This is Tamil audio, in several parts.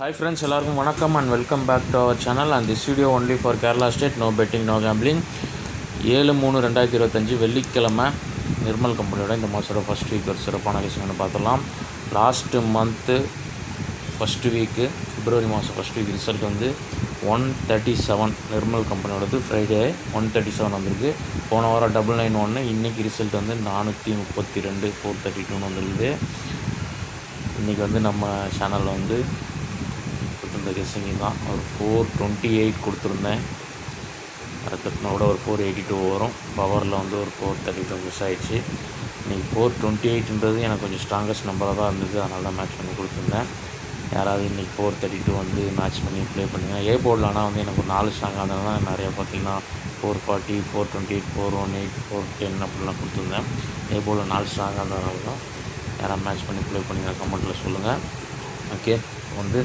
Hi friends, எல்லாருக்கும் வணக்கம் and welcome back to our channel and this video only for Kerala State, no betting, no gambling. 7/3/2025 வெள்ளிக்கிழமை நிர்மல் கம்பெனியோட இந்த மாதத்தோட ஃபஸ்ட் வீக் ஒரு சிறப்பான விஷயம்னு பார்த்துடலாம். லாஸ்ட்டு மந்த்து ஃபஸ்ட்டு வீக்கு பிப்ரவரி மாதம் ஃபஸ்ட் வீக் ரிசல்ட் வந்து 137 நிர்மல் கம்பெனியோடது ஃப்ரைடே 137 வந்திருக்கு. போன வாரம் 991, இன்றைக்கி ரிசல்ட் வந்து 432 432 வந்திருக்குது. இன்றைக்கி வந்து நம்ம சேனலில் வந்து இந்த கெஸ்ஸிங் தான் ஒரு 428 கொடுத்துருந்தேன். அதுக்கப்புறோட ஒரு 482 வரும். பவரில் வந்து ஒரு 432 மிஸ் ஆகிடுச்சு. இன்றைக்கி 428ன்றது எனக்கு கொஞ்சம் ஸ்ட்ராங்கஸ்ட் நம்பராக தான் இருந்தது, அதனால தான் மேட்ச் பண்ணி கொடுத்துருந்தேன். யாராவது இன்றைக்கி 432 வந்து மேட்ச் பண்ணி ப்ளே பண்ணிங்கன்னா ஏ போர்டில். ஆனால் வந்து எனக்கு ஒரு 4 ஸ்ட்ராங்காக இருந்தது தான் நிறையா பார்த்திங்கன்னா 440, 428, 418, 410 அப்படிலாம் கொடுத்துருந்தேன். ஏ போர்டில் 4 ஸ்ட்ராங்காக இருந்ததுனால தான் யாராவது மேட்ச் பண்ணி ப்ளே பண்ணிங்கன்னா கமெண்ட்டில் சொல்லுங்கள். ஓகே, வந்து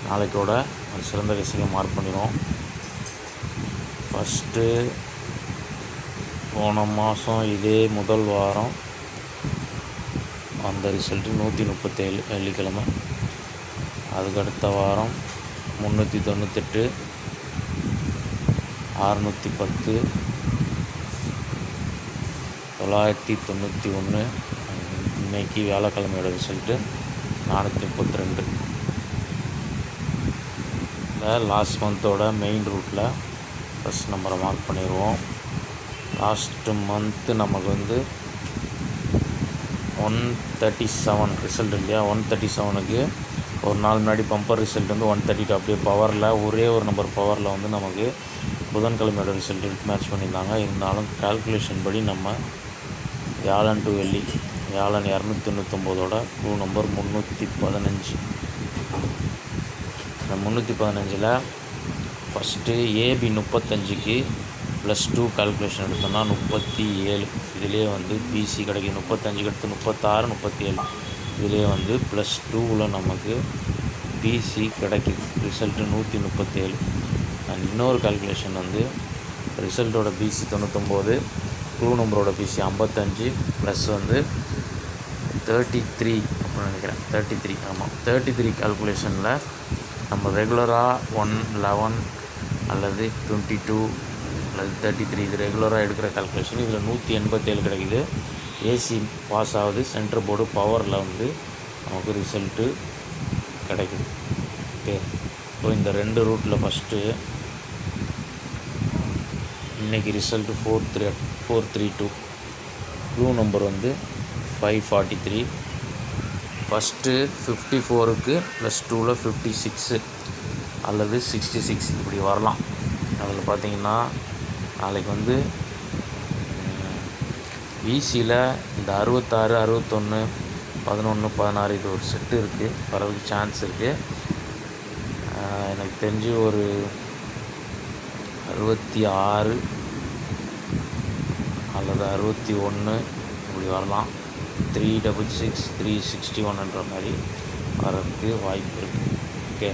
நாளைக்கோட ஒரு சிறந்த கெஸ்ஸிங்கை மார்க் பண்ணிடுவோம். ஃபஸ்ட்டு போன மாதம் இதே முதல் வாரம் அந்த ரிசல்ட்டு 137 வெள்ளிக்கிழமை. அதுக்கடுத்த வாரம் 398, 610, 991. இன்றைக்கி வியாழக்கிழமையோட ரிசல்ட்டு 432. லாஸ்ட் மந்தோட மெயின் ரூட்டில் ஃபஸ்ட் நம்பரை மார்க் பண்ணிடுவோம். லாஸ்ட்டு மந்த்து நமக்கு வந்து 137 ரிசல்ட் இல்லையா. 137க்கு ஒரு நாள் முன்னாடி பம்பர் ரிசல்ட் வந்து 132. அப்படியே பவரில் ஒரே ஒரு நம்பர் பவரில் வந்து நமக்கு புதன்கிழமையோட ரிசல்ட் எடுத்து மேட்ச் பண்ணியிருந்தாங்க. இருந்தாலும் கால்குலேஷன் படி நம்ம வியாழன் டு வெள்ளி, வியாழன் 299ஓட க்ளூ நம்பர் 315. இந்த 315ல் ஃபஸ்ட்டு ஏபி 35க்கு +2 கால்குலேஷன் எடுத்தோம்னா 37. இதிலே வந்து பிசி கிடைக்கும். 35க்கு அடுத்து 36, 37. இதிலே வந்து +2ல் நமக்கு பிசி கிடைக்குது. ரிசல்ட்டு 137. அண்ட் இன்னொரு கால்குலேஷன் வந்து ரிசல்ட்டோட பிசி 99, க்ளூ நம்பரோட பிசி 55 ப்ளஸ் வந்து 33 அப்படின்னு நினைக்கிறேன். 33, ஆமாம் 33 கால்குலேஷனில் நம்ம ரெகுலராக 111 அல்லது 22 அல்லது 33 இது ரெகுலராக எடுக்கிற கால்குலேஷன். இதில் 187 கிடைக்குது. ஏசி பாஸ் ஆகுது. சென்டர் போர்டு பவரில் வந்து நமக்கு ரிசல்ட்டு கிடைக்குது. ஓகே, ஸோ இந்த 2 ரூட்டில் ஃபஸ்ட்டு இன்றைக்கி ரிசல்ட்டு 432. க்ளூ நம்பர் வந்து 543. ஃபஸ்ட்டு 54க்கு +2ல் 56 அல்லது 66 இப்படி வரலாம். அதில் பார்த்திங்கன்னா நாளைக்கு வந்து பிசியில் இந்த 66, 61, 11, 16 இது ஒரு செட்டு இருக்குது. வரதுக்கு சான்ஸ் இருக்குது. எனக்கு தெரிஞ்சு ஒரு 66 அல்லது 61 இப்படி வரலாம். 366, 361ன்ற மாதிரி வரதுக்கு வாய்ப்பு இருக்குது. ஓகே,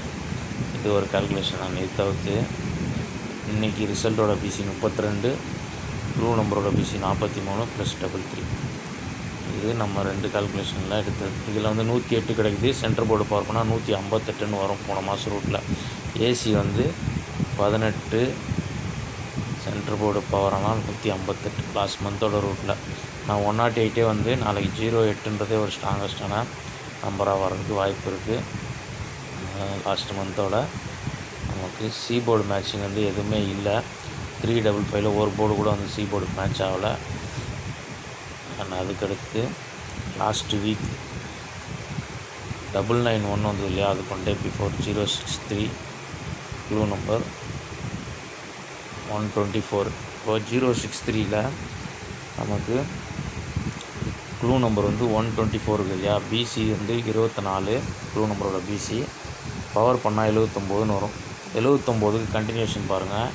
இது ஒரு கால்குலேஷன். நான் இதை தவிர்த்து இன்றைக்கி ரிசல்ட்டோட பிசி 32, க்ளூ நம்பரோட பிசி 43 + 33. இது நம்ம 2 கால்குலேஷனில் எடுத்தது. இதில் வந்து 108 கிடைக்குது. சென்டர் போர்டு பவர் பண்ணால் 158ன்னு வரும். போன மாதம் ரூட்டில் ஏசி வந்து 18, சென்டர் போர்டு பவர் ஆனால் 158 லாஸ்ட் மந்தோட ரூட்டில். நான் 108 வந்து நாளைக்கு 08ன்றதே ஒரு ஸ்ட்ராங்கஸ்டான நம்பராக வர்றதுக்கு வாய்ப்பு இருக்குது. லாஸ்ட் மந்தோட நமக்கு சி போர்டு மேட்சிங் வந்து எதுவுமே இல்லை. 355ல் ஒரு போர்டு கூட வந்து சி போர்டு மேட்ச் ஆகலை. அண்ட் அதுக்கடுத்து லாஸ்ட்டு வீக் 991 வந்தது இல்லையா, அது கொண்டே பிஃபோர் 063, க்ளூ நம்பர் 124. இப்போ 063ல் நமக்கு க்ளூ நம்பர் வந்து 124 இருக்குது இல்லையா. பிசி வந்து 24, க்ளூ நம்பரோட பிசி பவர் பண்ணால் 79ன்னு வரும். 79க்கு கண்டினியூஷன் பாருங்கள்.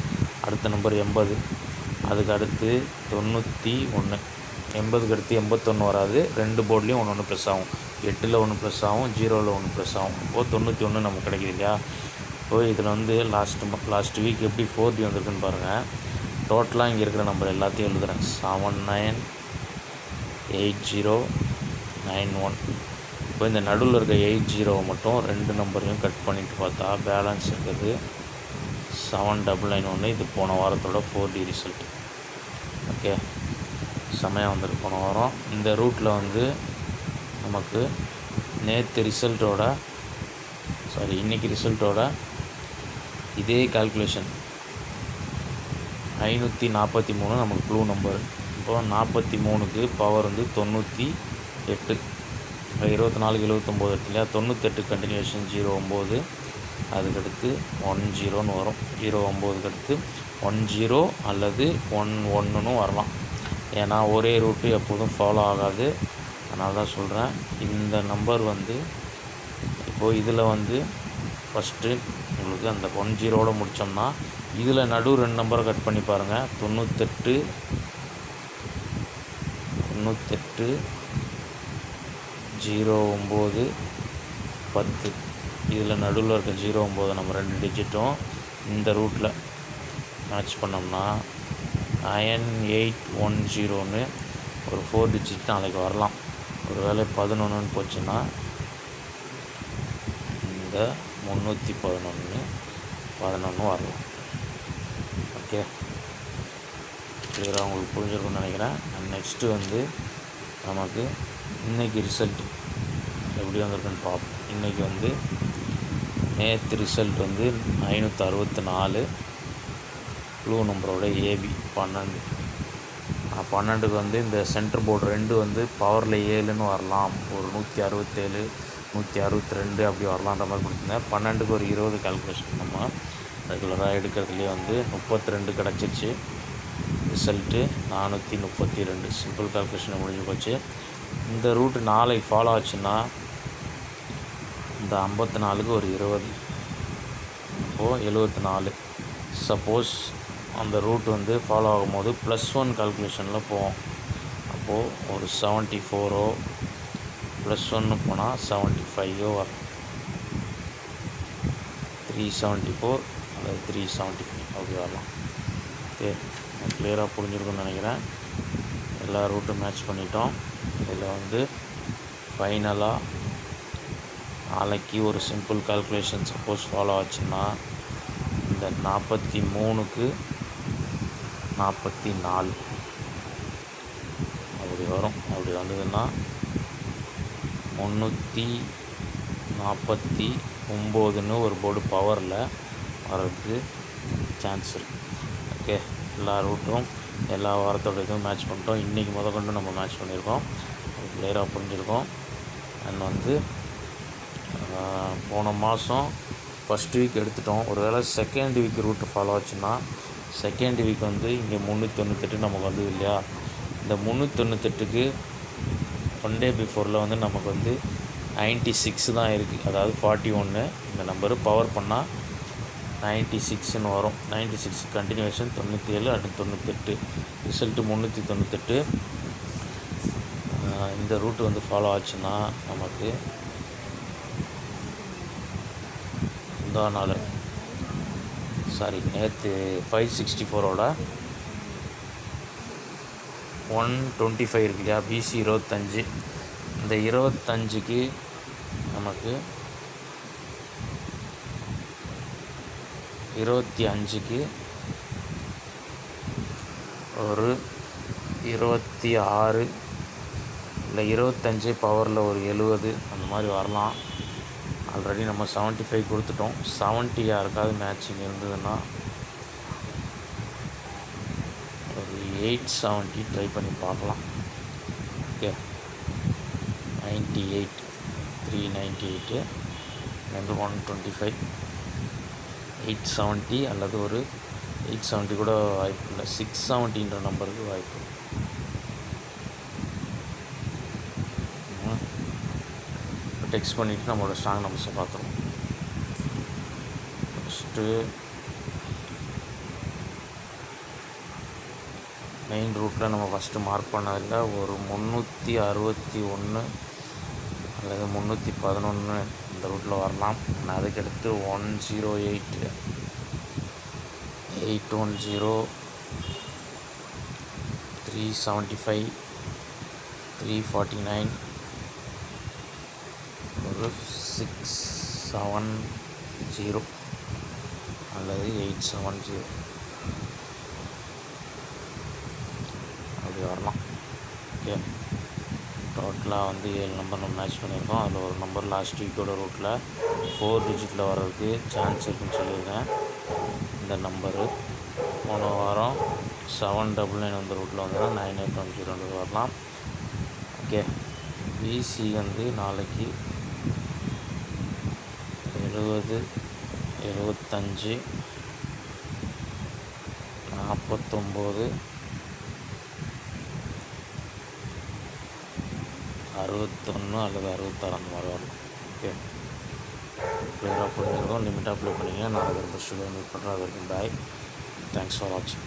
அடுத்த நம்பர் 80, அதுக்கு அடுத்து 91, 80க்கு அடுத்து 81 வராது. 2 போர்ட்லேயும் 1 ப்ளஸ் ஆகும். 8ல் 1 ப்ளஸ் ஆகும், 0ல் 1 ப்ளஸ் ஆகும். இப்போது 91 நமக்கு கிடைக்கிது இல்லையா. இப்போ இதில் வந்து லாஸ்ட் வீக் எப்படி 4D வந்திருக்குன்னு பாருங்கள். டோட்டலாக இங்கே இருக்கிற நம்பர் எல்லாத்தையும் எழுதுகிறேன். 798091. இப்போ இந்த நடுவில் இருக்க 80 மட்டும் 2 நம்பரையும் கட் பண்ணிவிட்டு பார்த்தா பேலன்ஸ் இருக்குது 7991. இது போன வாரத்தோட 4D ரிசல்ட். ஓகே, செமையாக வந்திருக்கு போன வாரம். இந்த ரூட்டில் வந்து நமக்கு நேற்று ரிசல்ட்டோட இன்றைக்கி ரிசல்ட்டோட இதே கால்குலேஷன் 543 நமக்கு க்ளூ நம்பர். இப்போது 43க்கு பவர் வந்து 98. 24க்கு 79 இல்லையா, 98 கண்டினியூஷன் 09, அதுக்கடுத்து 10ன்னு வரும். 09க்கு அடுத்து 10 அல்லது 11ன்னு வரலாம். ஏன்னா ஒரே ரூட்டு எப்போதும் ஃபாலோ ஆகாது. அதனால தான் சொல்கிறேன். இந்த நம்பர் வந்து இப்போது இதில் வந்து ஃபஸ்ட்டு உங்களுக்கு அந்த 10ஓடு முடித்தோம்னா இதில் நடு 2 நம்பரை கட் பண்ணி பாருங்கள். 98 09 10. இதில் நடுவில் இருக்க 09 நம்ம 2 டிஜிட்டும் இந்த ரூட்டில் மேட்ச் பண்ணோம்னா 9810ன்னு ஒரு 4 டிஜிட் நாளைக்கு வரலாம். ஒரு வேளை 11ன்னு போச்சுன்னா இந்த 311 வரலாம். ஓகே, கிளியராக உங்களுக்கு புரிஞ்சிருக்குன்னு நினைக்கிறேன். நெக்ஸ்ட்டு வந்து நமக்கு இன்றைக்கி ரிசல்ட் எப்படி வந்திருக்குன்னு பார்ப்போம். இன்றைக்கி வந்து நேற்று ரிசல்ட் வந்து 564. க்ளூ நம்பரோட ஏபி 12. 12க்கு வந்து இந்த சென்டர் போர்டு 2 வந்து பவரில் 7ன்னு வரலாம். ஒரு 167 162 அப்படி வரலான்ற மாதிரி கொடுத்துருந்தேன். 12க்கு ஒரு 20 கால்குலேஷன் நம்ம ரெகுலராக எடுக்கிறதுலேயே வந்து 32 கிடச்சிருச்சு. ரிசல்ட்டு 432. சிம்பிள் கால்குலேஷன் முடிஞ்சு போச்சு. இந்த ரூட்டு நாளைக்கு ஃபாலோ ஆச்சுன்னா இந்த 54க்கு ஒரு 20, இப்போது 74. சப்போஸ் அந்த ரூட் வந்து ஃபாலோ ஆகும்போது +1 கால்குலேஷனில் போவோம். அப்போது ஒரு 74 +1 போனால் 75 வரும். 374 அல்லது 375 அப்படி வரலாம். ஓகே, கிளியராக புரிஞ்சிருக்குன்னு நினைக்கிறேன். எல்லா ரூட்டும் மேட்ச் பண்ணிட்டோம். இதில் வந்து ஃபைனலாக நாளைக்கு ஒரு சிம்பிள் கால்குலேஷன் சப்போஸ் ஃபாலோ ஆச்சுன்னா இந்த 43க்கு 44 அப்படி வரும். அப்படி வந்ததுன்னா 349ன்னு ஒரு போர்டு பவரில் வர்றதுக்கு சான்ஸ் இருக்குது. ஓகே, எல்லா ரூட்டும் எல்லா வாரத்தோட இதுவும் மேட்ச் பண்ணிட்டோம். இன்றைக்கி முதற்கொண்டு நம்ம மேட்ச் பண்ணியிருக்கோம். கிளியராக புரிஞ்சுருக்கோம். அண்ட் வந்து போன மாதம் ஃபஸ்ட் வீக் எடுத்துட்டோம். ஒரு வேளை செகண்ட் வீக் ரூட்டு ஃபாலோ ஆச்சுன்னா செகண்ட் வீக் வந்து இங்கே 398 நமக்கு வந்தது இல்லையா. இந்த 398க்கு 1 டே பிஃபோரில் வந்து நமக்கு வந்து 96 தான் இருக்குது. அதாவது 41 இந்த நம்பரு பவர் பண்ணால் 96ன்னு வரும். 96 கண்டினியூஷன் 97 அடுத்து 98. ரிசல்ட்டு 398. இந்த ரூட்டு வந்து ஃபாலோ ஆச்சுன்னா நமக்கு இந்த நாள் நேற்று 564ஓட 125 இருக்கு இல்லையா, BC 25. இந்த 25க்கு நமக்கு 25க்கு ஒரு 26 இல்லை 25 பவரில் ஒரு 70 அந்த மாதிரி வரலாம். ஆல்ரெடி நம்ம 75 கொடுத்துட்டோம். 70 யாருக்காவது மேட்சிங் இருந்ததுன்னா ஒரு 870 ட்ரை பண்ணி பார்க்கலாம். ஓகே, 98 398 வந்து 125 870 அல்லது ஒரு 870 கூட வாய்ப்பு இல்லை. 670ன்ற நம்பருக்கு வாய்ப்பு. டெக்ஸ்ட் பண்ணிவிட்டு நம்மளோட ஸ்ட்ராங் நம்பர்ஸை பார்த்துருவோம். ஃபஸ்ட்டு மெயின் ரூட்டில் நம்ம ஃபஸ்ட்டு மார்க் பண்ணதில் ஒரு 361 அல்லது 311 இந்த ரூட்டில் வரலாம். அதுக்கடுத்து 108 810 375 349 670 அல்லது 870 அப்படி வரலாம். ஓகே, டோட்டலாக வந்து 7 நம்பர் நம்ம மேட்ச் பண்ணியிருக்கோம். அதில் ஒரு நம்பர் லாஸ்ட் வீக்கோட ரூட்டில் 4 டிஜிட்டில் வர்றதுக்கு சான்ஸ் இருக்குன்னு சொல்லியிருக்கேன். இந்த நம்பரு போன வாரம் 799 அந்த ரூட்டில் வந்தால் 9810 வரலாம். ஓகே, பிசி வந்து நாளைக்கு 70 75 49 61 அல்லது 66 அந்த மாதிரி வரலாம். ஓகே, கிளியராக புரிஞ்சுருக்கோம். லிமிட்டாக அப்ளை பண்ணிங்க. நான் அதை ஃபஸ்ட்டு மீட் பண்ணுறேன். அது வரைக்கும் பாய். தேங்க்ஸ் ஃபார் வாட்சிங்.